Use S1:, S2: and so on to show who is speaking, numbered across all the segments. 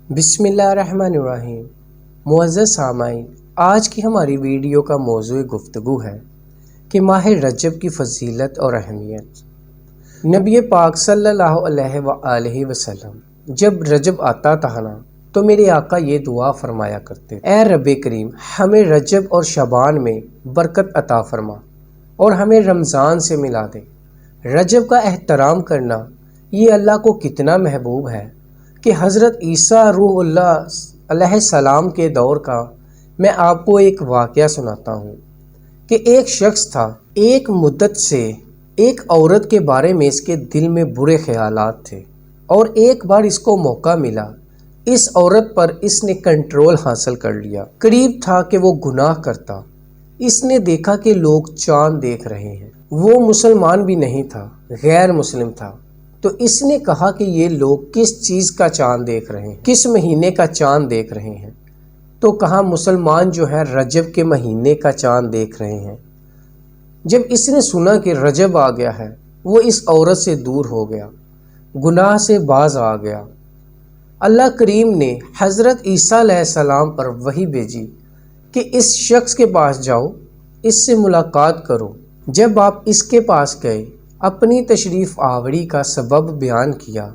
S1: بسم اللہ الرحمن الرحیم۔ معزز سامعین، آج کی ہماری ویڈیو کا موضوع گفتگو ہے کہ ماہ رجب کی فضیلت اور اہمیت۔ نبی پاک صلی اللہ علیہ وآلہ وسلم جب رجب آتا تھا نا تو میرے آقا یہ دعا فرمایا کرتے، اے رب کریم ہمیں رجب اور شعبان میں برکت عطا فرما اور ہمیں رمضان سے ملا دے۔ رجب کا احترام کرنا یہ اللہ کو کتنا محبوب ہے کہ حضرت عیسیٰ روح اللہ علیہ السلام کے دور کا میں آپ کو ایک واقعہ سناتا ہوں کہ ایک شخص تھا، ایک مدت سے ایک عورت کے بارے میں اس کے دل میں برے خیالات تھے، اور ایک بار اس کو موقع ملا، اس عورت پر اس نے کنٹرول حاصل کر لیا۔ قریب تھا کہ وہ گناہ کرتا۔ اس نے دیکھا کہ لوگ چاند دیکھ رہے ہیں، وہ مسلمان بھی نہیں تھا، غیر مسلم تھا، تو اس نے کہا کہ یہ لوگ کس چیز کا چاند دیکھ رہے ہیں، کس مہینے کا چاند دیکھ رہے ہیں؟ تو کہا مسلمان جو ہے رجب کے مہینے کا چاند دیکھ رہے ہیں۔ جب اس نے سنا کہ رجب آ گیا ہے، وہ اس عورت سے دور ہو گیا، گناہ سے باز آ گیا۔ اللہ کریم نے حضرت عیسیٰ علیہ السلام پر وحی بھیجی کہ اس شخص کے پاس جاؤ، اس سے ملاقات کرو۔ جب آپ اس کے پاس گئے، اپنی تشریف آوری کا سبب بیان کیا،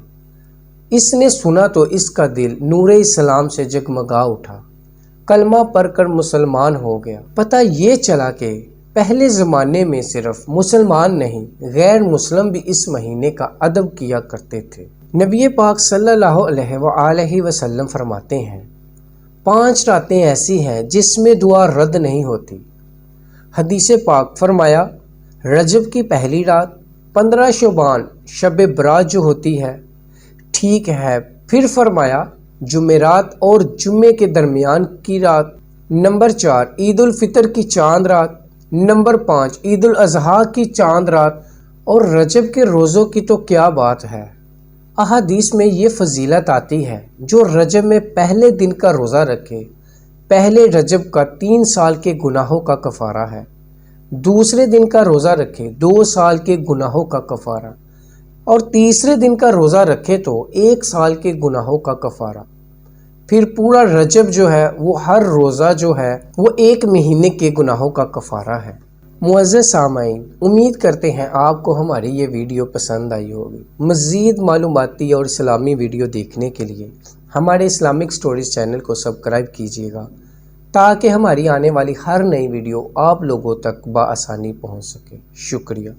S1: اس نے سنا تو اس کا دل نور اسلام سے جگمگا اٹھا، کلمہ پڑھ کر مسلمان ہو گیا۔ پتہ یہ چلا کہ پہلے زمانے میں صرف مسلمان نہیں، غیر مسلم بھی اس مہینے کا ادب کیا کرتے تھے۔ نبی پاک صلی اللہ علیہ وآلہ وسلم فرماتے ہیں 5 راتیں ایسی ہیں جس میں دعا رد نہیں ہوتی۔ حدیث پاک فرمایا رجب کی پہلی رات، 15 شعبان شب برات جو ہوتی ہے، ٹھیک ہے۔ پھر فرمایا جمعرات اور جمعے کے درمیان کی رات، نمبر 4 عید الفطر کی چاند رات، نمبر 5 عید الاضحیٰ کی چاند رات، اور رجب کے روزوں کی تو کیا بات ہے۔ احادیث میں یہ فضیلت آتی ہے جو رجب میں پہلے دن کا روزہ رکھے، پہلے رجب کا 3 سال کے گناہوں کا کفارہ ہے، دوسرے دن کا روزہ رکھے 2 سال کے گناہوں کا کفارہ، اور تیسرے دن کا روزہ رکھے تو 1 سال کے گناہوں کا کفارہ۔ پھر پورا رجب جو ہے وہ ہر روزہ جو ہے وہ 1 مہینے کے گناہوں کا کفارہ ہے۔ معزز سامعین، امید کرتے ہیں آپ کو ہماری یہ ویڈیو پسند آئی ہوگی۔ مزید معلوماتی اور اسلامی ویڈیو دیکھنے کے لیے ہمارے اسلامک سٹوریز چینل کو سبسکرائب کیجیے گا تاکہ ہماری آنے والی ہر نئی ویڈیو آپ لوگوں تک بآسانی پہنچ سکے۔ شکریہ۔